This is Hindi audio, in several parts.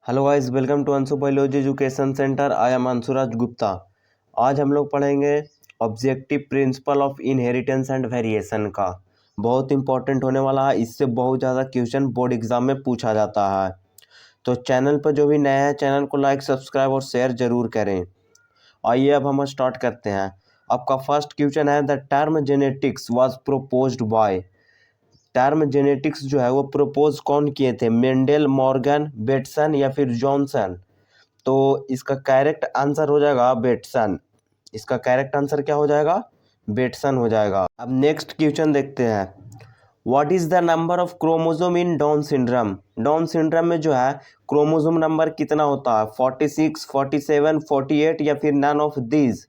Hello guys, welcome to Anshu biology education centre. I am Anshuraj Gupta. आज हम लोग पढ़ेंगे objective principle of inheritance and variation का। बहुत इंपॉर्टेंट होने वाला है, इससे बहुत ज़्यादा क्वेश्चन बोर्ड एग्जाम में पूछा जाता है। तो चैनल पर जो भी नया है, चैनल को लाइक, सब्सक्राइब और शेयर जरूर करें। आइए अब हम स्टार्ट करते हैं। आपका फर्स्ट क्वेश्चन है, the term genetics was proposed by. Term genetics जो है वो प्रपोज कौन किए थे? मेंडल, मॉर्गन, बेटसन या फिर जॉनसन? तो इसका करेक्ट आंसर हो जाएगा बेटसन। इसका करेक्ट आंसर क्या हो जाएगा? बेटसन हो जाएगा। अब नेक्स्ट क्वेश्चन देखते हैं। What is the number of chromosome in down syndrome? Down syndrome में जो है क्रोमोसोम नंबर कितना होता है? 46, 47, 48 या फिर नन ऑफ दीज?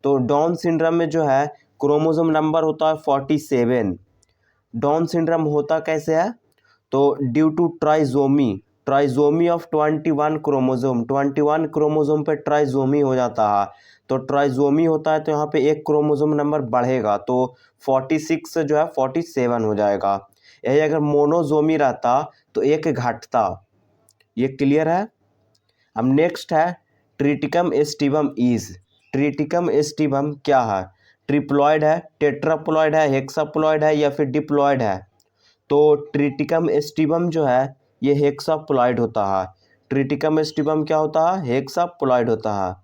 तो डाउन सिंड्रोम में जो है क्रोमोसोम नंबर होता है 47। डाउन सिंड्रोम होता कैसे है? तो due to trisomy of 21 chromosome, 21 chromosome पे ट्राइजोमी हो जाता है। तो ट्राइजोमी होता है तो यहाँ पे एक क्रोमोसोम नंबर बढ़ेगा, तो 46 से जो है 47 हो जाएगा। यही अगर मोनोजोमी रहता तो एक घटता। ये क्लियर है? अब नेक्स्ट है, Triticum aestivum is. Triticum aestivum क्या है? ट्रिप्लॉइड है, टेट्राप्लॉइड है, हेक्साप्लॉइड है या फिर डिप्लॉइड है? तो ट्रिटिकम एस्टिवम जो है ये हेक्साप्लॉइड होता है। ट्रिटिकम एस्टिवम क्या होता है? हेक्साप्लॉइड होता है।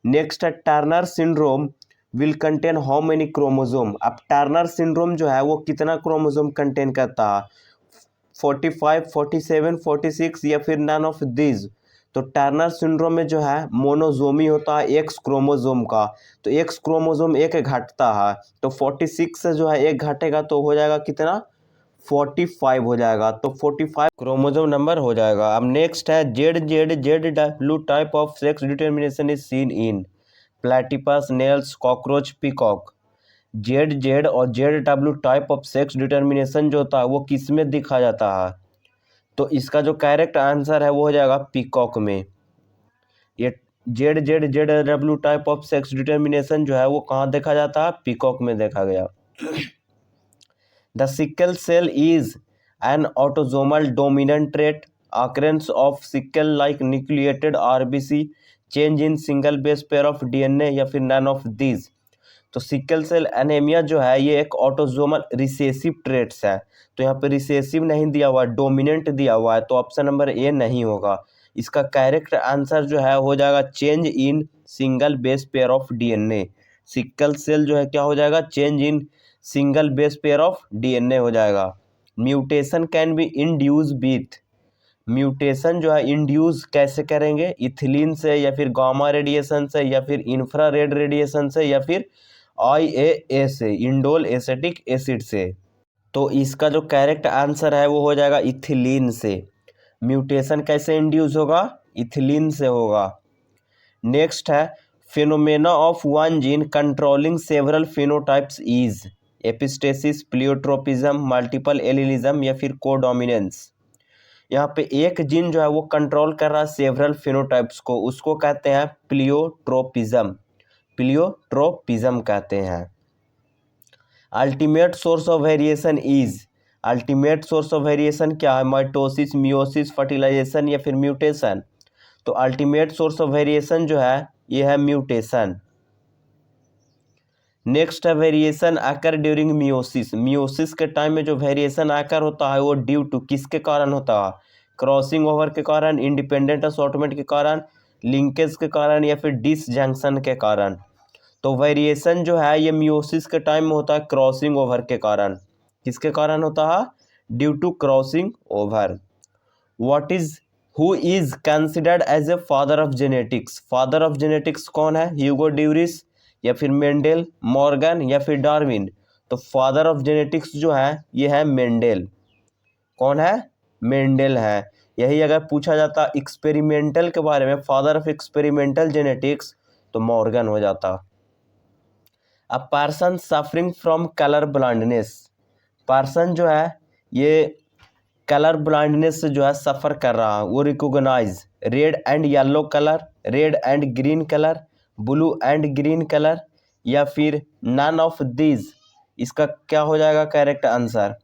नेक्स्ट है, Turner syndrome will contain how many chromosome? अब टर्नर सिंड्रोम जो है वो कितना क्रोमोसोम कंटेन करता है? 45, 47, 46 या फिर नन ऑफ दीज? तो टर्नर सिंड्रोम में जो है मोनोजोमी होता है एक्स क्रोमोसोम का, तो एक्स क्रोमोसोम एक घटता है। तो 46 से जो है एक घटेगा तो हो जाएगा कितना? 45 हो जाएगा। तो 45 क्रोमोसोम नंबर हो जाएगा। अब नेक्स्ट है, Z type of sex determination is seen in platypus, nails, cockroach, peacock. Z और Z type of sex determination जो होता है वो किस में दिखा जाता है? तो इसका जो करेक्ट आंसर है वो हो जाएगा पीकॉक में। ये Z type of sex determination जो है वो कहाँ देखा जाता है? पीकॉक में देखा गया। The sickle cell is an autosomal dominant trait. Occurrence of sickle-like nucleated RBC, change in single base pair of DNA या फिर none of these? तो सिकल सेल एनीमिया जो है ये एक ऑटोजोमल रिसेसिव ट्रेट्स है। तो यहाँ पे रिसेसिव नहीं दिया हुआ, डोमिनेंट दिया हुआ है, तो ऑप्शन नंबर ए नहीं होगा। इसका करेक्ट आंसर जो है हो जाएगा change in single base pair of DNA. Sickle cell जो है क्या हो जाएगा? Change in single base pair of DNA हो जाएगा। Mutation can be induce with. Mutation जो है इंड्यूस कैसे करेंगे? इथिलीन से या फिर गामा रेडिएशन से या फिर इंफ्रारेड रेडिएशन से या फिर IAA से, इंडोल एसिटिक एसिड से। तो इसका जो करेक्ट आंसर है वो हो जाएगा इथिलीन से। म्यूटेशन कैसे इंड्यूस होगा? इथिलीन से होगा। नेक्स्ट है, phenomena of one gene controlling several phenotypes is epistasis, pleiotropism, multiple allelism या फिर कोडोमिनेंस? यहाँ पे एक जीन जो है वो कंट्रोल कर रहा है सेवरल फिनोटाइप्स को, उसको कहते हैं प्लियोट्रोपिज्म। प्लियोट्रोपिज्म कहते हैं। Ultimate source of variation is. Ultimate source of variation क्या है? माइटोसिस, मियोसिस, फर्टिलाइजेशन या फिर म्यूटेशन? तो अल्टीमेट सोर्स ऑफ वेरिएशन जो है ये है म्यूटेशन। नेक्स्ट है, वेरिएशन आकर ड्यूरिंग मियोसिस। मियोसिस के टाइम में जो वेरिएशन आकर होता है वो ड्यू टू किसके कारण होता है? क्रॉसिंग ओवर के कारण, इंडिपेंडेंट असॉर्टमेंट के कारण, लिंकेज के कारण या फिर डिसजंक्शन के कारण? तो वेरिएशन जो है ये मियोसिस के टाइम में होता है क्रॉसिंग ओवर के कारण। किसके कारण होता है? Due to crossing over. Who is considered as a father of genetics? Father of genetics कौन है? ह्यूगो ड्यूरिस या फिर मेंडल, मॉर्गन या फिर डार्विन? तो फादर ऑफ जेनेटिक्स जो है ये है मेंडल। कौन है? मेंडल है। यही अगर पूछा जाता एक्सपेरिमेंटल के बारे में, फादर ऑफ एक्सपेरिमेंटल जेनेटिक्स, तो मॉर्गन हो जाता। A person suffering from colour blindness. Person जो है ये कलर ब्लाइंडनेस से जो है सफ़र कर रहा है, वो recognise red and yellow colour, red and green colour, blue and green colour या फिर नन ऑफ दीज? इसका क्या हो जाएगा करेक्ट आंसर?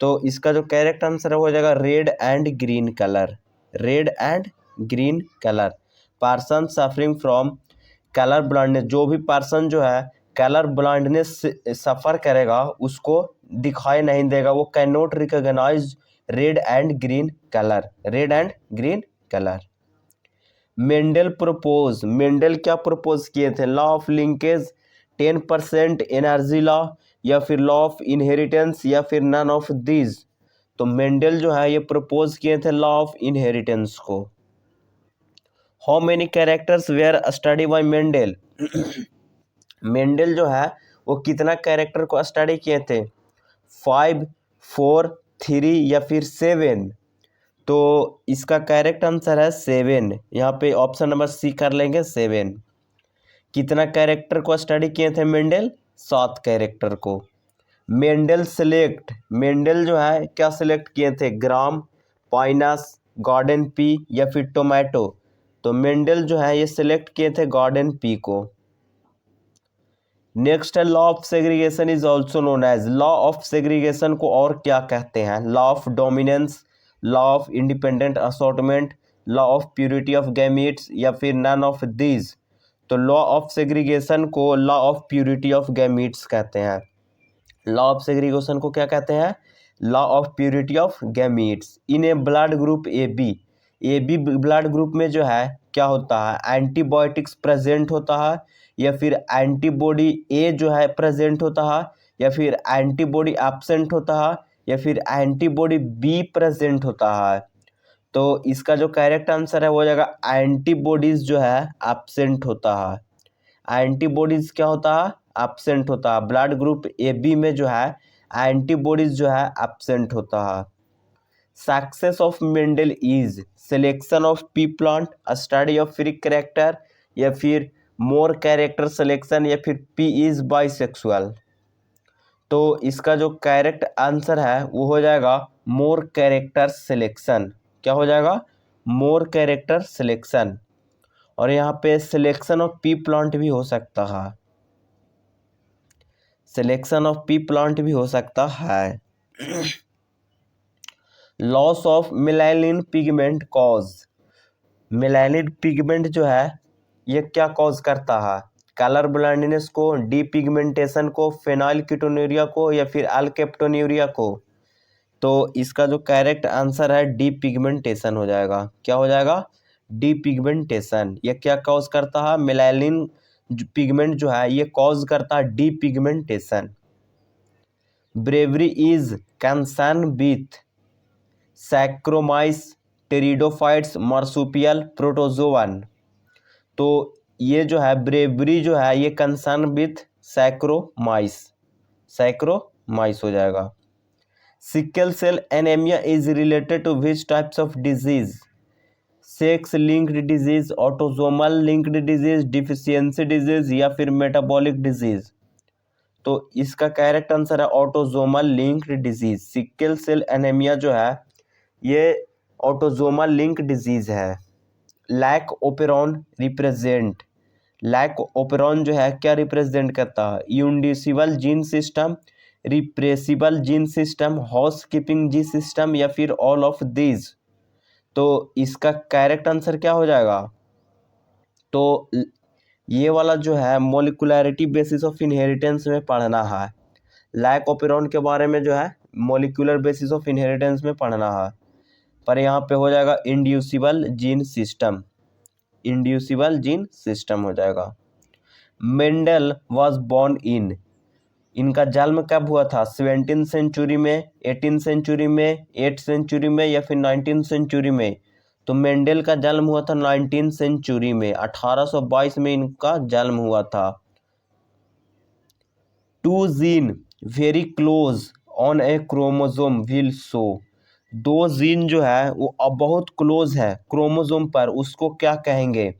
तो इसका जो करेक्ट आंसर हो जाएगा red and green colour. Red and green colour. Person suffering from colour blindness, जो भी पर्सन जो है कलर ब्लाइंडनेस से सफ़र करेगा उसको दिखाई नहीं देगा, वो can not recognise red and green colour, red and green colour. Mendel propose, Mendel क्या प्रपोज किए थे? Law of linkage, 10% energy law, या फिर लॉ ऑफ इनहेरिटेंस, या फिर नन ऑफ दीज। तो मेंडल जो है ये प्रपोज किए थे लॉ ऑफ इनहेरिटेंस को। How many characters were study by Mendel? Mendel जो है वो कितना कैरेक्टर को स्टडी किए थे? 5, 4, 3 या फिर 7? तो इसका करेक्ट आंसर है 7। यहाँ पे ऑप्शन नंबर सी कर लेंगे 7। कितना कैरेक्टर को स्टडी किए थे मेंडल? 7 कैरेक्टर को। मेंडल सेलेक्ट, मेंडल जो है क्या सेलेक्ट किए थे? ग्राम, पाइनस, गार्डन पी या फिर टोमेटो? तो मेंडल जो है ये सिलेक्ट किए थे गार्डन पी को। नेक्स्ट है law of segregation is also known as, law of segregation को और क्या कहते हैं? Law of dominance, law of independent assortment, law of purity of gametes, या फिर नन ऑफ दीज? तो लॉ ऑफ सेग्रीगेशन को law of purity of gametes कहते हैं। लॉ ऑफ सेग्रीगेशन को क्या कहते हैं? Law of purity of gametes. In A blood group A B blood group में जो है क्या होता है? एंटीबायोटिक्स प्रेजेंट होता है, या फिर एंटीबॉडी ए जो है प्रेजेंट होता है, या फिर एंटीबॉडी एब्सेंट होता है, या फिर एंटीबॉडी बी प्रेजेंट होता है? तो इसका जो करेक्ट आंसर है वो हो जाएगा एंटीबॉडीज जो है एब्सेंट होता है। एंटीबॉडीज क्या होता है? एब्सेंट होता है। ब्लड ग्रुप ए बी में जो है एंटीबॉडीज जो है एब्सेंट होता है। Success of Mendel is selection of P plant, study of free character, या फिर मोर कैरेक्टर सिलेक्शन, या फिर पी इज बाइसेक्सुअल? तो इसका जो करेक्ट आंसर है वो हो जाएगा मोर कैरेक्टर सिलेक्शन। क्या हो जाएगा? मोर कैरेक्टर सिलेक्शन। और यहाँ पे सिलेक्शन ऑफ पी प्लांट भी हो सकता है, सिलेक्शन ऑफ पी प्लांट भी हो सकता है। Loss of melanin pigment cause, melanin pigment जो है ये क्या कॉज करता है? कलर ब्लाइंडनेस को, डी पिगमेंटेशन को, फेनाइल कीटोन्यूरिया को, या फिर अल्केप्टोन्यूरिया को? तो इसका जो करेक्ट आंसर है डी पिगमेंटेशन हो जाएगा। क्या हो जाएगा? D pigmentation. ये क्या कॉज करता है? मेलानिन पिगमेंट जो है ये कॉज करता है depigmentation. Brewery is concern with saccharomyces, pteridophytes, marsupial, protozoan? तो ये जो है ब्रेवरी जो है ये कंसर्न विथ सैक्रोमाइस, सैक्रोमाइस हो जाएगा। Sickle cell anaemia is related to which types of disease? Sex linked disease, autosomal linked disease, deficiency disease, या फिर मेटाबॉलिक डिजीज? तो इसका करेक्ट आंसर है autosomal linked disease. Sickle cell anaemia जो है ये ऑटोसोमल लिंक डिजीज है। Lac operon represent, lac operon जो है क्या रिप्रेजेंट करता है? Inducible gene system, repressible gene system, house keeping gene system, या फिर ऑल ऑफ दीज? तो इसका करेक्ट आंसर क्या हो जाएगा? तो ये वाला जो है मोलिकुलरिटी बेसिस ऑफ इनहेरिटेंस में पढ़ना है। लैक ओपेरॉन के बारे में जो है मोलिकुलर बेसिस ऑफ इनहेरिटेंस में पढ़ना है, पर यहाँ पे हो जाएगा inducible gene system, inducible gene system हो जाएगा। मेंडल वाज बोर्न इन, इनका जन्म कब हुआ था? 17th सेंचुरी में, 18th सेंचुरी में, 8th सेंचुरी में, या फिर 19th सेंचुरी में? तो मेंडल का जन्म हुआ था 19th सेंचुरी में, 1822 में इनका जन्म हुआ था। Two gene very close on a chromosome will show, दो जीन जो है वो अब बहुत क्लोज है क्रोमोसोम पर, उसको क्या कहेंगे?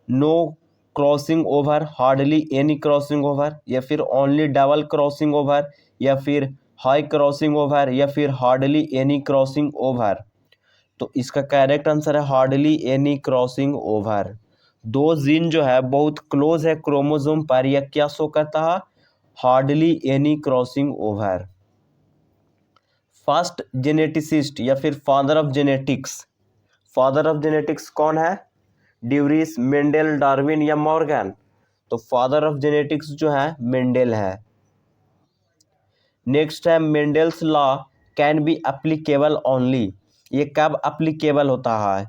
No crossing over, hardly any crossing over, या फिर ओनली डबल क्रॉसिंग ओवर, या फिर हाई क्रॉसिंग ओवर, या फिर हार्डली एनी क्रॉसिंग ओवर? तो इसका करेक्ट आंसर है हार्डली एनी क्रॉसिंग ओवर। दो जीन जो है बहुत क्लोज है क्रोमोसोम पर, यह क्या शो करता है? Hardly any crossing over. First geneticist या फिर father of genetics, father of genetics कौन है? ड्यूरिस, मेंडल, डार्विन या मॉर्गन? तो फादर ऑफ जेनेटिक्स जो है मेंडल है। नेक्स्ट है Mendel's law can be applicable only. ये कब एप्लीकेबल होता है?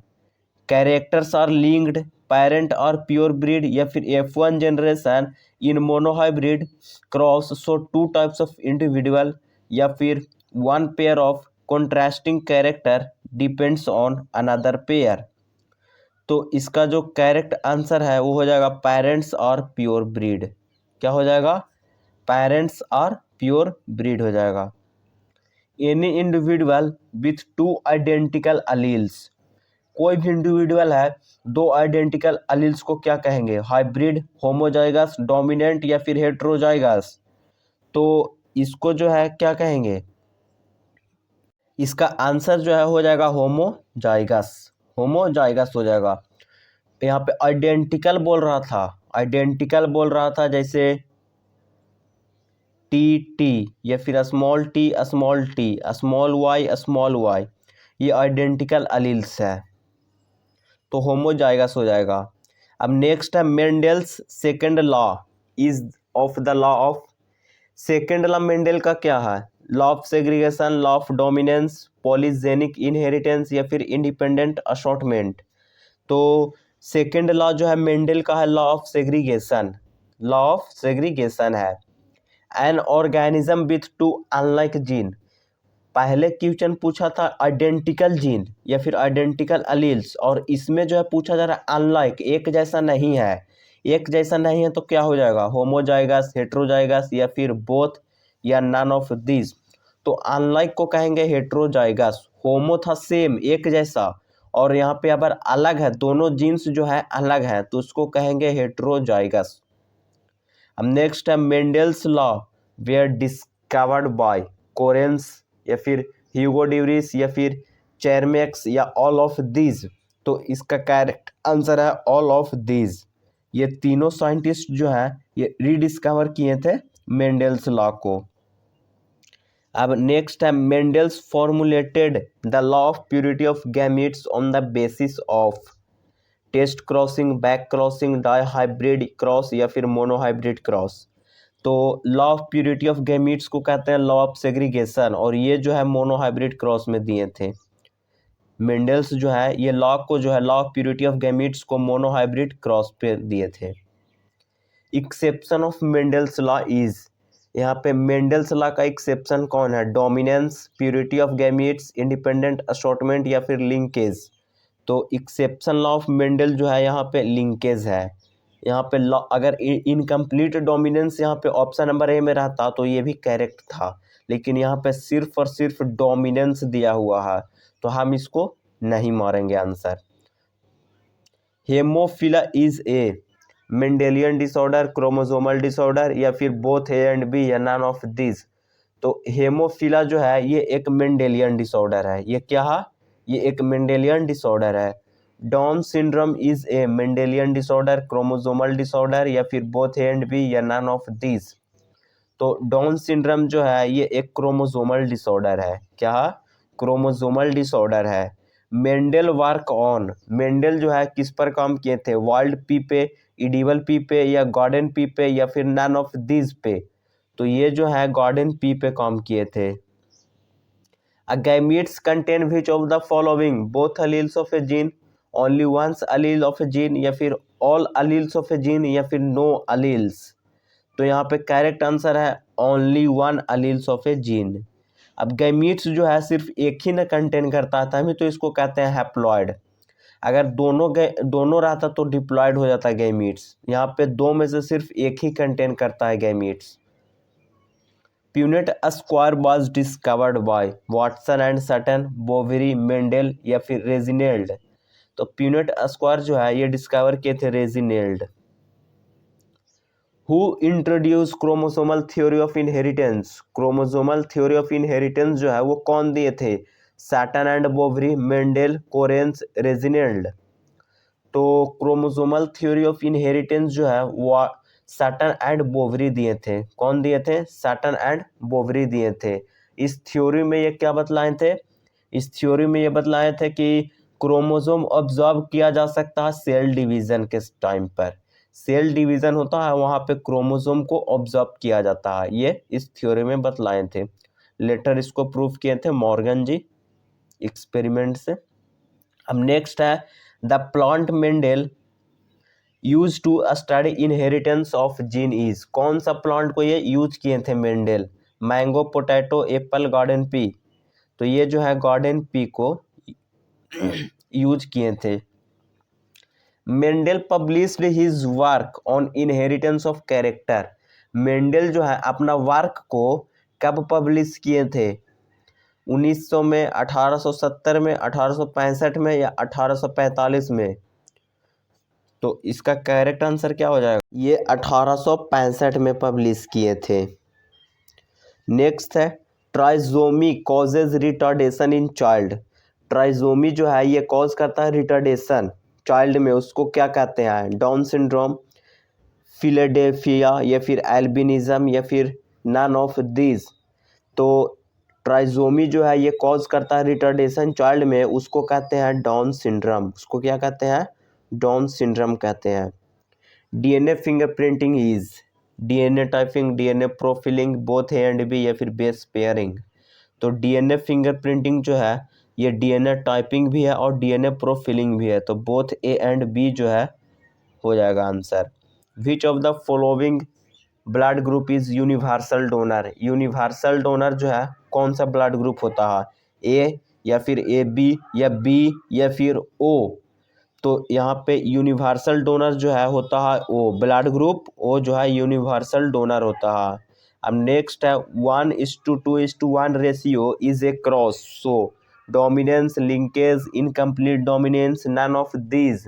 कैरेक्टर्स आर लिंक्ड, पेरेंट और प्योर ब्रीड, या फिर F1 generation in monohybrid cross so two types of individual, या फिर one pair of contrasting character depends on another pair. तो इसका जो करेक्ट आंसर है वो हो जाएगा पेरेंट्स और प्योर ब्रीड। क्या हो जाएगा? पेरेंट्स और प्योर ब्रीड हो जाएगा। Any individual with two identical alleles, कोई भी इंडिविजुअल है दो आइडेंटिकल अलील्स को क्या कहेंगे? हाइब्रिड, होमोजाइगस, डोमिनेंट या फिर हेट्रोजाइगस? तो इसको जो है क्या कहेंगे? इसका आंसर जो है हो जाएगा होमोजाइगस। होमोजाइगस हो जाएगा। यहाँ पे आइडेंटिकल बोल रहा था, आइडेंटिकल बोल रहा था जैसे टी टी, या फिर स्मॉल टी, स्मॉल वाई, ये आइडेंटिकल अलील्स है, तो होमोजाइगस हो जाएगा। अब नेक्स्ट है Mendel's second law is of the law of. Second law Mendel का क्या है? Law of segregation, law of dominance, polygenic inheritance या फिर इंडिपेंडेंट असॉर्टमेंट? तो सेकंड लॉ जो है मेंडल का है law of segregation. Law of segregation है। An organism with two unlike gene, पहले क्वेश्चन पूछा था आइडेंटिकल जीन या फिर आइडेंटिकल अलील्स, और इसमें जो है पूछा जा रहा है अनलाइक, एक जैसा नहीं है। एक जैसा नहीं है तो क्या हो जाएगा? होमोजाइगस, हेट्रोजाइगस या फिर बोथ या नन ऑफ दिस? तो अनलाइक को कहेंगे हेट्रोजाइगस। होमो था सेम, एक जैसा, और यहाँ पे अगर अलग है, दोनों जीन्स जो है अलग है, तो उसको कहेंगे हेट्रोजाइगस। अब नेक्स्ट है Mendel's law were discovered by Correns या फिर ह्यूगो ड्यूरिस या फिर चेरमैक्स या ऑल ऑफ दीज? तो इसका करेक्ट आंसर है ऑल ऑफ दीज। ये तीनों साइंटिस्ट जो है ये रीडिस्कवर किए थे मेंडल्स लॉ को। अब नेक्स्ट है Mendel's formulated the law of purity of gametes on the basis of test crossing, back crossing, dihybrid cross या फिर मोनोहाइब्रिड क्रॉस? तो law of purity of gametes को कहते हैं लॉ ऑफ सेग्रीगेशन, और ये जो है मोनोहाइब्रिड क्रॉस में दिए थे। मेंडल्स जो है ये लॉ को जो है law of purity of gametes को मोनोहाइब्रिड क्रॉस पे दिए थे। Exception of Mendel's law is, यहाँ पे मेंडल्स लॉ का एक्सेप्शन कौन है? Dominance, purity of gametes, independent assortment या फिर लिंकेज? तो एक्सेप्शन लॉ ऑफ मेंडल जो है यहाँ पे लिंकेज है। यहाँ पे लॉ अगर इनकम्प्लीट डोमिनेंस यहाँ पे ऑप्शन नंबर ए में रहता तो ये भी करेक्ट था, लेकिन यहाँ पे सिर्फ और सिर्फ डोमिनेंस दिया हुआ है, तो हम इसको नहीं मारेंगे answer. Haemophilia is a Mendelian disorder, chromosomal disorder या फिर बोथ ए एंड बी या नन ऑफ दिस? तो हेमोफिला जो है ये एक मेंडेलियन डिसऑर्डर है। ये क्या है? ये एक मेंडेलियन डिसऑर्डर है। Down syndrome is a Mendelian disorder, chromosomal disorder या फिर बोथ ए एंड बी या नन ऑफ दिस? तो डाउन सिंड्रोम जो है ये एक क्रोमोसोमल डिसऑर्डर है। क्या? क्रोमोसोमल डिसऑर्डर है। मेंडल वर्क ऑन, मेंडल जो है किस पर काम किए थे? वाइल्ड पी पे, इडिबल पी पे या गार्डन पी पे या फिर नन ऑफ दिस पे? तो ये जो है गार्डन पी पे काम किए थे। A gametes contain which of the following? Both alleles of a gene, only one allele of a gene या फिर all alleles of a gene या फिर no alleles? तो यहाँ पे करेक्ट आंसर है only one alleles of a gene। अब गैमीट्स जो है सिर्फ एक ही ना कंटेन करता है, तभी तो इसको कहते हैं हैप्लॉइड। अगर दोनों रहता तो डिप्लॉइड हो जाता है गैमीट्स। यहाँ पे दो में से सिर्फ एक ही कंटेन करता है gametes. Punnett square was discovered by Watson and Sutton, Boveri, Mendel या फिर रेजिनेल्ड? तो प्यूनेट स्क्वायर जो है ये डिस्कवर किए थे Reginald. Who introduce chromosomal theory of inheritance? Chromosomal theory of inheritance जो है वो कौन दिए थे? Sutton and Boveri, Mendel, Correns, Reginald? तो क्रोमोसोमल थ्योरी ऑफ इनहेरिटेंस जो है वो सैटन एंड बोवेरी दिए थे। कौन दिए थे? सैटन एंड बोवेरी दिए थे। इस थ्योरी में ये क्या बतलाए थे? इस थ्योरी में ये बतलाए थे कि क्रोमोसोम ऑब्जॉर्व किया जा सकता है सेल डिवीजन के टाइम पर। सेल डिवीजन होता है वहाँ पे क्रोमोसोम को ऑब्जॉर्व किया जाता है, ये इस थ्योरी में बतलाए थे। लेटर इसको प्रूफ किए थे मॉर्गन जी एक्सपेरिमेंट से। अब नेक्स्ट है the plant Mendel use to study inheritance of gene is. कौन सा प्लांट को ये यूज किए थे Mendel? Mango, potato, apple, garden pea. तो ये जो है गार्डन पी को यूज किए थे। Mendel published his work on inheritance of character. Mendel जो है अपना वर्क को कब पब्लिश किए थे? 1900 में, 1870 में, 1865 में या 1845 में? तो इसका करेक्ट आंसर क्या हो जाएगा? ये 1865 में पब्लिश किए थे। नेक्स्ट है trisomy causes retardation in child. Trisomy जो है ये कॉज करता है रिटार्डेशन चाइल्ड में, उसको क्या कहते हैं? डाउन सिंड्रोम, फिलाडेल्फिया या फिर एल्बिनिज्म या फिर नन ऑफ दिस। तो ट्राइजोमी जो है ये कॉज करता है रिटार्डेशन चाइल्ड में, उसको कहते हैं डाउन सिंड्रोम। उसको क्या कहते हैं? डाउन सिंड्रोम कहते हैं। DNA fingerprinting is DNA typing, DNA profiling, both A and B या फिर बेस पेयरिंग। तो डीएनए फिंगरप्रिंटिंग जो है ये डीएनए टाइपिंग भी है और डीएनए प्रोफिलिंग भी है, तो बोथ ए एंड बी जो है हो जाएगा answer. Which of the following blood group is universal donor. Universal donor जो है कौन सा ब्लड ग्रुप होता है? ए या फिर ए बी या बी या फिर ओ? तो यहाँ पे यूनिवर्सल डोनर जो है होता है ओ, ब्लड ग्रुप ओ जो है यूनिवर्सल डोनर होता है। अब नेक्स्ट है 1:2:1 ratio is a cross, codominance, linkage, incomplete dominance, none of these.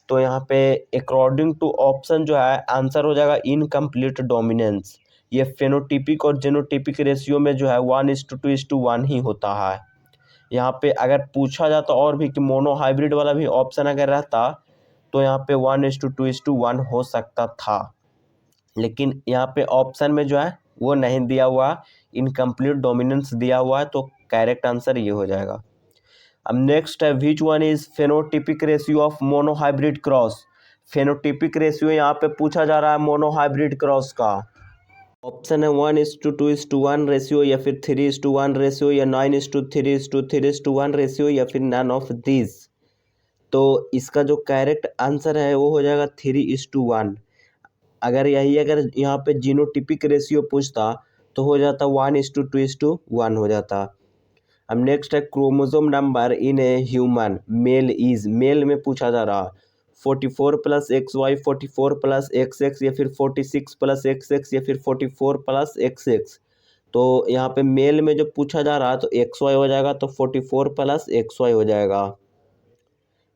तो यहाँ पे अकॉर्डिंग टू ऑप्शन जो है आंसर हो जाएगा इनकम्प्लीट डोमिनेंस। ये फेनोटिपिक और जेनोटिपिक रेशियो में जो है 1:2:1 ही होता है। यहाँ पे अगर पूछा जाता और भी कि मोनो हाइब्रिड वाला भी ऑप्शन अगर रहता तो यहाँ पे 1:2:1 हो सकता था, लेकिन यहाँ पे ऑप्शन में जो है वो नहीं दिया हुआ, इनकम्प्लीट डोमिनेंस दिया हुआ है, तो करेक्ट आंसर ये हो जाएगा। अब नेक्स्ट है which one is phenotypic ratio of monohybrid cross. Phenotypic ratio यहाँ पे पूछा जा रहा है मोनो हाइब्रिड क्रॉस का। ऑप्शन है 1:2:1 रेशियो या फिर 3:1 रेशियो या 9:3:3:1 रेशियो या फिर नन ऑफ दिस। तो इसका जो करेक्ट आंसर है वो हो जाएगा 3:1। अगर यहाँ पे जीनोटिपिक रेशियो पूछता तो हो जाता 1:2:1 हो जाता। अब नेक्स्ट है chromosome number in a human male is. Male में पूछा जा रहा 44 + XY, 44 + XX या फिर 46 + XX या फिर 44 + XX। तो यहाँ पे मेल में जो पूछा जा रहा है तो XY हो जाएगा, तो 44 + XY हो जाएगा।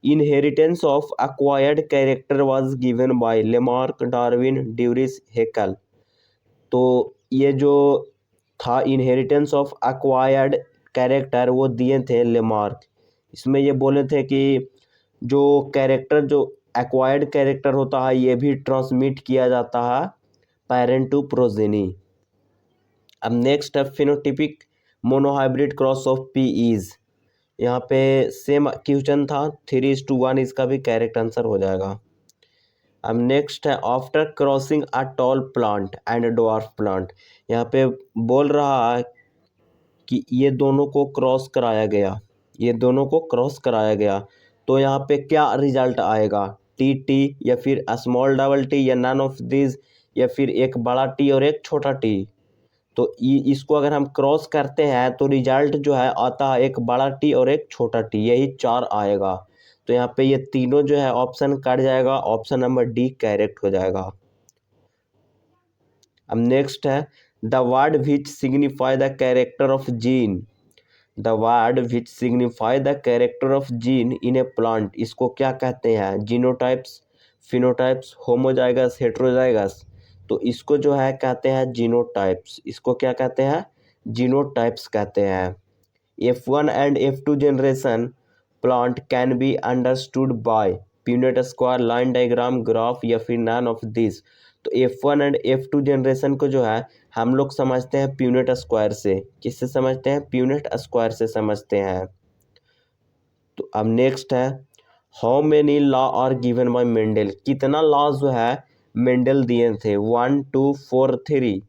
Inheritance of acquired character was given by Lamarck, Darwin, de Vries, Haeckel. तो ये जो था इनहेरिटेंस ऑफ एक्वायर्ड कैरेक्टर वो दिए थे लेमार्क। इसमें ये बोले थे कि जो कैरेक्टर जो एक्वायर्ड कैरेक्टर होता है ये भी ट्रांसमिट किया जाता है पेरेंट टू प्रोजेनी। अब नेक्स्ट है phenotypic monohybrid cross of P is. यहाँ पे सेम क्वेश्चन था 3:1, इसका भी करेक्ट आंसर हो जाएगा। अब नेक्स्ट है after crossing a tall plant and dwarf plant. यहाँ पे बोल रहा है कि ये दोनों को क्रॉस कराया गया, ये दोनों को क्रॉस कराया गया, तो यहाँ पे क्या रिजल्ट आएगा? टी टी या फिर स्मॉल डबल टी या नन ऑफ दिस या फिर एक बड़ा टी और एक छोटा टी। तो इसको अगर हम क्रॉस करते हैं तो रिजल्ट जो है आता है एक बड़ा टी और एक छोटा टी, यही 4 आएगा। तो यहाँ पे ये तीनों जो है ऑप्शन कट जाएगा, ऑप्शन नंबर डी करेक्ट हो जाएगा। अब नेक्स्ट है the word which signify the character of gene. The word which signify the character of gene in A plant, इसको क्या कहते हैं? Genotypes, phenotypes, homozygous, heterozygous. तो इसको जो है कहते हैं जीनोटाइप्स। इसको क्या कहते हैं? जीनोटाइप्स कहते हैं। F1 and F2 generation plant can be understood by Punnett square, line diagram, graph या फिर नन ऑफ दिस। तो F1 एंड F2 जनरेशन को जो है हम लोग समझते हैं प्यूनेट स्क्वायर से। किससे समझते हैं? प्यूनेट स्क्वायर से समझते हैं। तो अब नेक्स्ट है, how many law are given by Mendel, कितना लॉ जो है मेंडल दिए थे, 1 2 4 3,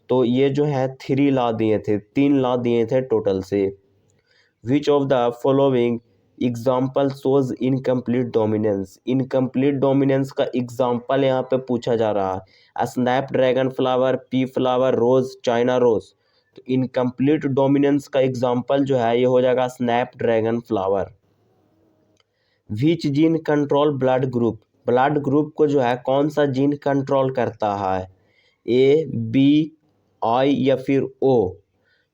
तो ये जो है 3 लॉ दिए थे, 3 लॉ दिए थे टोटल से। Which of the following example shows incomplete dominance, incomplete dominance का एग्जाम्पल यहाँ पे पूछा जा रहा है, snapdragon flower, pea flower, rose, China rose. तो इनकम्प्लीट डोमिनेंस का एग्जाम्पल जो है ये हो जाएगा snapdragon flower. Which gene control blood group, blood group को जो है कौन सा जीन कंट्रोल करता है, ए बी आई या फिर ओ,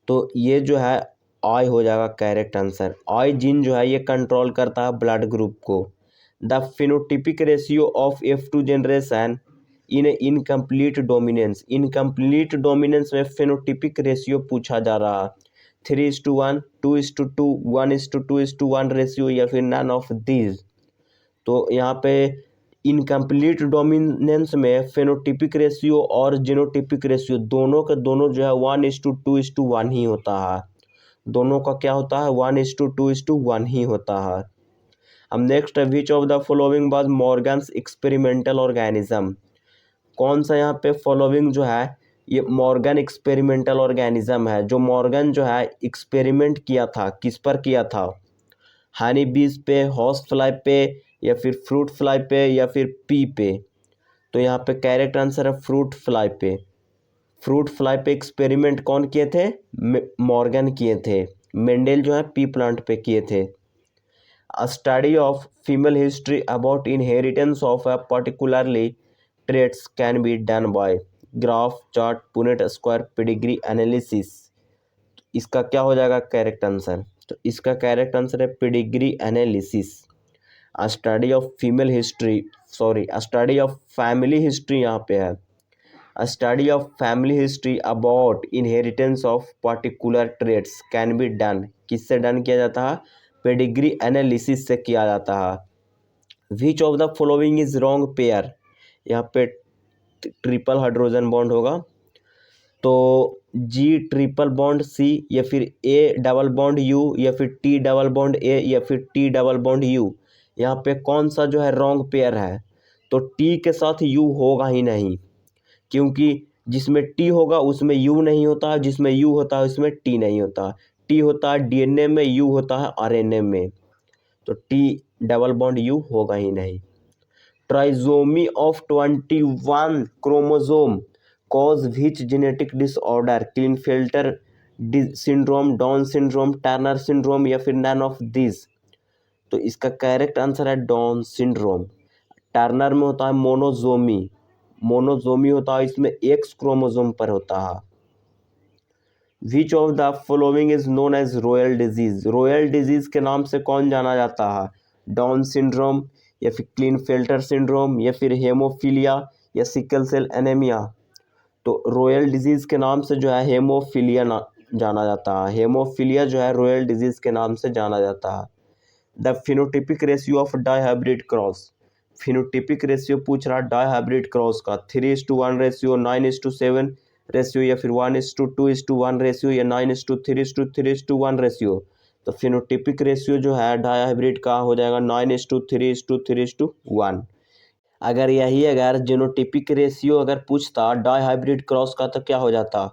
तो ये जो है आई हो जाएगा करेक्ट आंसर। आई जीन जो है ये कंट्रोल करता है ब्लड ग्रुप को। The phenotypic ratio of F2 generation in incomplete dominance, incomplete dominance में फिनोटिपिक रेशियो पूछा जा रहा है, 3:1, 2:2, 1:2:1 रेशियो या फिर नन ऑफ दीज। तो यहाँ पे इनकम्प्लीट डोमिनेंस में फेनोटिपिक रेशियो और जीनोटिपिक रेशियो दोनों के दोनों जो है 1:2:1 ही होता है, दोनों का क्या होता है 1:2:1 ही होता है। अब नेक्स्ट है, which of the following was Morgan's experimental organism, कौन सा यहाँ पे फॉलोइंग जो है ये मॉर्गन एक्सपेरिमेंटल ऑर्गेनिज्म है, जो मॉर्गन जो है एक्सपेरिमेंट किया था, किस पर किया था, हनी बीज पे, हॉर्स फ्लाई पे या फिर फ्रूट फ्लाई पे या फिर पी पे। तो यहाँ पे करेक्ट आंसर है फ्रूट फ्लाई पे। फ्रूट फ्लाई पे एक्सपेरिमेंट कौन किए थे, मॉर्गन किए थे, मेंडल जो है पी प्लांट पे किए थे। A study of female history about inheritance of a particularly traits can be done by graph, chart, Punnett square, pedigree analysis। इसका क्या हो जाएगा करेक्ट आंसर, तो इसका करेक्ट आंसर है pedigree analysis. A study of female history, sorry a study of family history यहाँ पे है, अ study of family history about inheritance of particular traits can be done, किससे डन किया जाता है, पेडिग्री एनालिसिस से किया जाता है। Which of the following is wrong pair, यहाँ पे ट्रिपल हाइड्रोजन बॉन्ड होगा, तो जी ट्रिपल बॉन्ड सी या फिर ए डबल बॉन्ड यू या फिर टी डबल बॉन्ड ए या फिर टी डबल बॉन्ड यू, यहाँ पे कौन सा जो है रॉन्ग पेयर है, तो टी के साथ यू होगा ही नहीं, क्योंकि जिसमें टी होगा उसमें यू नहीं होता, जिसमें यू होता है उसमें टी नहीं होता, टी होता है डीएनए में, यू होता है आरएनए में, तो टी डबल बॉन्ड यू होगा ही नहीं। Trisomy of 21 chromosome cause which genetic disorder, Klinefelter syndrome, Down syndrome, Turner syndrome या फिर नन ऑफ दिस। तो इसका करेक्ट आंसर है डाउन सिंड्रोम। टर्नर में होता है मोनोजोमी, मोनोजोमी होता है इसमें एक्स क्रोमोसोम पर होता है। Which of the following is known as royal disease, royal disease के नाम से कौन जाना जाता है, डाउन सिंड्रोम या फिर क्लिनफेल्टर सिंड्रोम या फिर हेमोफीलिया या सिकल सेल एनीमिया। तो रॉयल डिजीज के नाम से जो है हेमोफीलिया जाना जाता है, हेमोफीलिया जो है रॉयल डिजीज के नाम से जाना जाता है। The phenotypic ratio of dihybrid cross, phenotypic ratio पूछ रहा है डाईहाइब्रिड क्रॉस का, 3:1 रेशियो, 9:7 रेशियो या फिर 1:2:1 रेशियो या 9:3:3:1 रेशियो। तो फिनोटिपिक रेशियो जो है डाईहाइब्रिड का हो जाएगा 9:3:3:1। अगर जीनोटिपिक रेशियो अगर पूछता डाईहाइब्रिड क्रॉस का तो क्या हो जाता,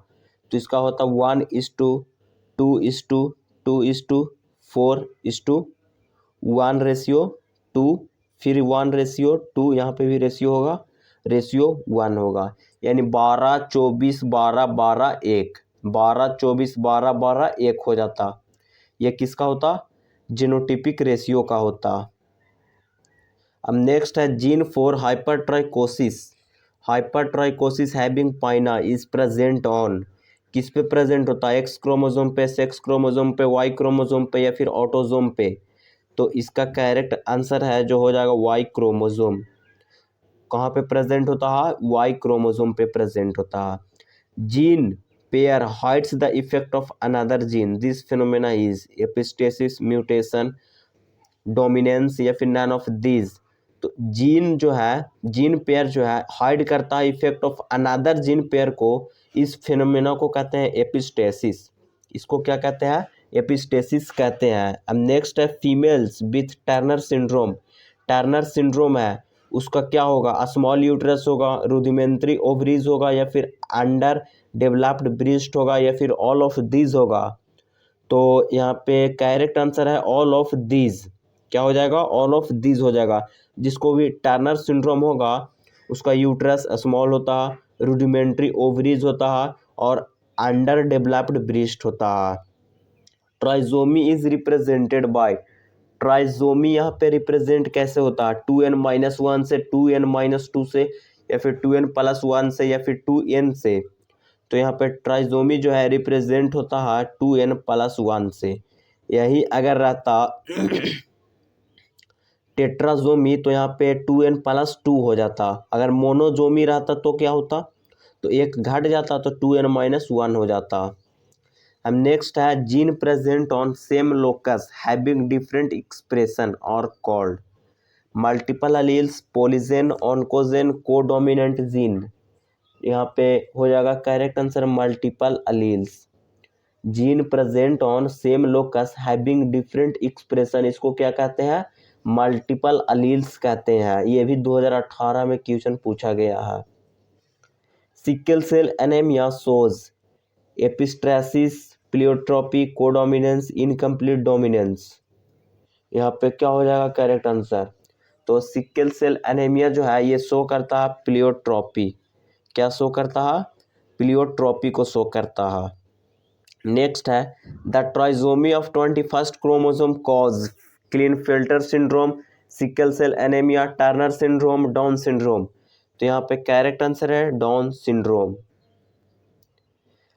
तो इसका होता 1:2:2:4:1 रेशियो 2, फिर 1:2, यहाँ पे भी रेशियो होगा, रेशियो 1 होगा, यानी 12:24:12:12:1, 12:24:12:12:1 हो जाता। ये किसका होता, जीनोटिपिक रेशियो का होता। अब नेक्स्ट है gene for hypertrichosis, hypertrichosis having pinna is present on, किस पे प्रेजेंट होता है, एक्स क्रोमोसोम पे, सेक्स क्रोमोसोम पे, वाई क्रोमोसोम पे या फिर ऑटोसोम पे। तो इसका करेक्ट आंसर है जो हो जाएगा वाई क्रोमोसोम। कहाँ पे प्रेजेंट होता है, वाई क्रोमोसोम पे प्रेजेंट होता है। Gene pair hides the effect of another gene, this phenomena is epistasis, mutation, dominance या फिर नन ऑफ दीज। तो जीन जो है, जीन पेयर जो है हाइड करता है effect of another gene pair को, इस फिनोमेना को कहते हैं एपिस्टेसिस। इसको क्या कहते हैं, एपिस्टेसिस कहते हैं। अब नेक्स्ट है females with Turner syndrome. Turner syndrome है उसका क्या होगा, स्मॉल यूट्रस होगा, रुडिमेंट्री ओवरीज होगा, या फिर अंडर डेवलप्ड ब्रेस्ट होगा, या फिर ऑल ऑफ दीज होगा। तो यहाँ पे करेक्ट आंसर है ऑल ऑफ दीज। क्या हो जाएगा, ऑल ऑफ दीज हो जाएगा। जिसको भी टर्नर सिंड्रोम होगा उसका यूट्रस स्मॉल होता है, रुडिमेंट्री ओवरीज होता है और अंडर डेवलप्ड ब्रेस्ट होता है। Trisomy is represented by, trisomy यहाँ पे रिप्रेजेंट कैसे होता है, 2n-1 से, 2n-2 से, या फिर 2n+1 से, या फिर 2n से। तो यहाँ पे ट्राइजोमी जो है रिप्रेजेंट होता है 2n+1 से। यही अगर रहता टेट्राजोमी तो यहाँ पे 2n+2 हो जाता। अगर मोनोजोमी रहता तो क्या होता, तो एक घट जाता तो 2n-1 हो जाता। अब नेक्स्ट है gene present on same locus having different expression और कॉल्ड मल्टीपल अलील्स, पॉलीजेन, ऑन्कोजेन, कोडोमिनेंट जीन। यहाँ पे हो जाएगा correct answer multiple alleles. Gene present on same locus having different expression, इसको क्या कहते हैं, मल्टीपल अलील्स कहते हैं। ये भी 2018 में क्वेश्चन पूछा गया है। Sickle cell anaemia shows epistasis, pleiotropy, codominance, incomplete dominance. यहाँ पे क्या हो जाएगा करेक्ट आंसर, तो सिकल सेल एनीमिया जो है ये शो करता है प्लियोट्रोपी। क्या शो करता है, प्लियोट्रोपी को शो करता है। नेक्स्ट है the trisomy of 21st chromosome cause Klinefelter syndrome, sickle cell anaemia, Turner syndrome, Down syndrome. तो यहाँ पे करेक्ट आंसर है डाउन सिंड्रोम।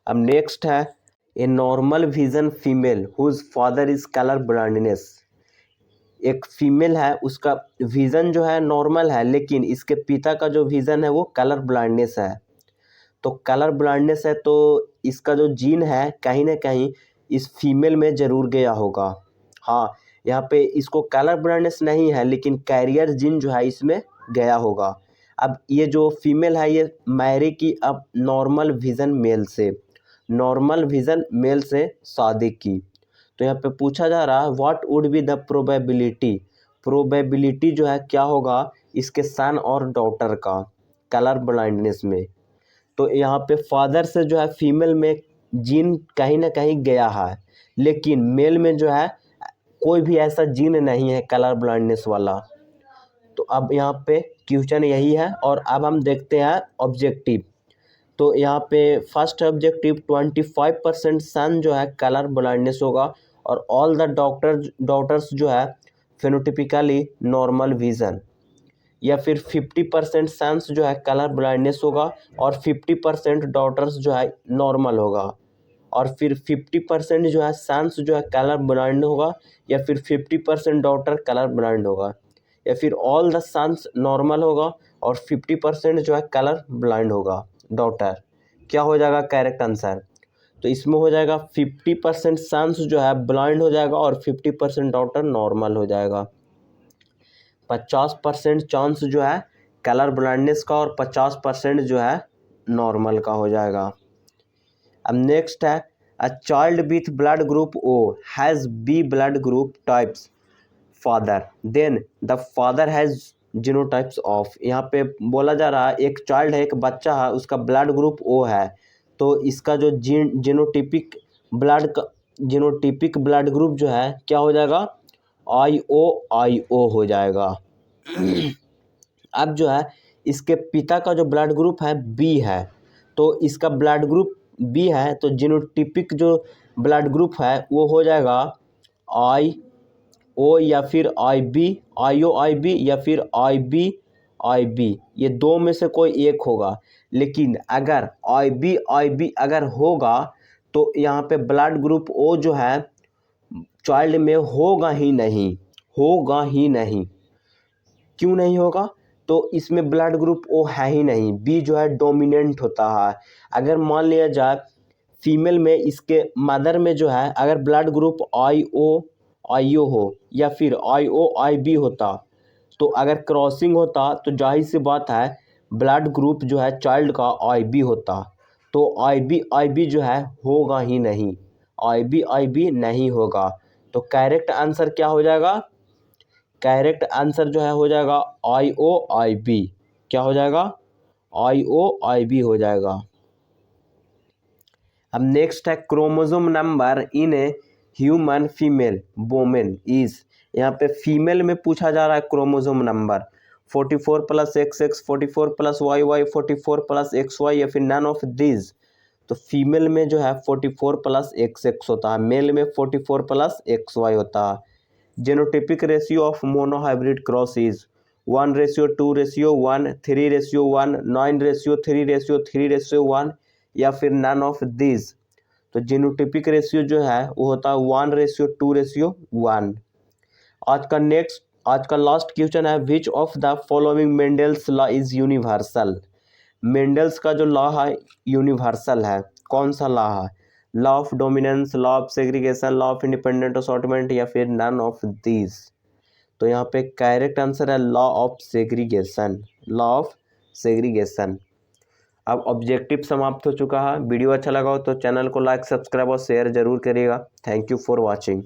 अब नेक्स्ट है a normal vision female whose father is colour blindness. एक फीमेल है उसका विजन जो है नॉर्मल है, लेकिन इसके पिता का जो विजन है वो कलर ब्लाइंडनेस है। तो कलर ब्लाइंडनेस है तो इसका जो जीन है कहीं ना कहीं इस फीमेल में ज़रूर गया होगा। हाँ, यहाँ पे इसको कलर ब्लाइंडनेस नहीं है लेकिन कैरियर जीन जो है इसमें गया होगा। अब ये जो फीमेल है ये मैरी की अब नॉर्मल विज़न मेल से, नॉर्मल विज़न मेल से शादी की। तो यहाँ पे पूछा जा रहा है what would be the probability, probability जो है क्या होगा इसके सन और डॉटर का कलर ब्लाइंडनेस में। तो यहाँ पे फादर से जो है फीमेल में जीन कहीं ना कहीं गया है, लेकिन मेल में जो है कोई भी ऐसा जीन नहीं है कलर ब्लाइंडनेस वाला। तो अब यहाँ पे क्वेश्चन यही है। और अब हम देखते हैं ऑब्जेक्टिव। तो यहाँ पे फर्स्ट ऑब्जेक्टिव 25% सन जो है कलर ब्लाइंडनेस होगा और ऑल द डॉटर्स जो है फेनोटिपिकली नॉर्मल विजन, या फिर 50% सन्स जो है कलर ब्लाइंडनेस होगा और 50% डॉटर्स जो है नॉर्मल होगा, और फिर 50% जो है सन्स जो है कलर ब्लाइंड होगा, या फिर 50% डॉटर कलर ब्लाइंड होगा, या फिर ऑल द सन्स नॉर्मल होगा और 50% जो है कलर ब्लाइंड होगा डॉटर। क्या हो जाएगा करेक्ट आंसर, तो इसमें हो जाएगा 50% सन्स जो है ब्लाइंड हो जाएगा और 50% डॉटर नॉर्मल हो जाएगा। 50% चांस जो है कलर ब्लाइंडनेस का और 50% जो है नॉर्मल का हो जाएगा। अब नेक्स्ट है a child with blood group O has B blood group types father, then the father has genotypes of. यहाँ पे बोला जा रहा है एक चाइल्ड है, एक बच्चा है, उसका ब्लड ग्रुप ओ है, तो इसका जो जीनोटिपिक ब्लड ग्रुप जो है क्या हो जाएगा, IO हो जाएगा। अब जो है इसके पिता का जो ब्लड ग्रुप है बी है, तो इसका ब्लड ग्रुप बी है तो जीनोटिपिक जो ब्लड ग्रुप है वो हो जाएगा IO या फिर IB या फिर IB। ये दो में से कोई एक होगा, लेकिन अगर IB अगर होगा तो यहाँ पे ब्लड ग्रुप O जो है चाइल्ड में होगा ही नहीं, क्यों नहीं होगा, तो इसमें ब्लड ग्रुप O है ही नहीं, बी जो है डोमिनेंट होता है। अगर मान लिया जाए फीमेल में इसके मदर में जो है अगर ब्लड ग्रुप IO हो या फिर IB होता, तो अगर क्रॉसिंग होता तो जाहिर सी बात है ब्लड ग्रुप जो है चाइल्ड का IB होता, तो IB जो है होगा ही नहीं। आई बी नहीं होगा। तो करेक्ट आंसर क्या हो जाएगा? करेक्ट आंसर जो है हो जाएगा IOIB। क्या हो जाएगा? IOIB हो जाएगा। अब नेक्स्ट है chromosome number in a human female women is. यहाँ पे फीमेल में पूछा जा रहा है chromosome number 44 plus XX, 44 plus YY, 44 plus XY या फिर नन ऑफ दिस। तो फीमेल में जो है 44 प्लस XX होता है, मेल में 44 प्लस XY होता है। Genotypic ratio of monohybrid cross is 1:2:1, 3:1, 9:3:3:1 या फिर नन ऑफ दिस। तो जीनोटिपिक रेशियो जो है वो होता है 1:2:1। आज का लास्ट क्वेश्चन है which of the following Mendel's law is universal. Mendel's का जो लॉ है यूनिवर्सल है, कौन सा लॉ है? Law of dominance, law of segregation, law of independent assortment या फिर नन ऑफ दीज। तो यहाँ पे करेक्ट आंसर है law of segregation, law of segregation. अब ऑब्जेक्टिव समाप्त हो चुका है। वीडियो अच्छा लगा हो तो चैनल को लाइक, सब्सक्राइब और शेयर जरूर करिएगा। Thank you for watching.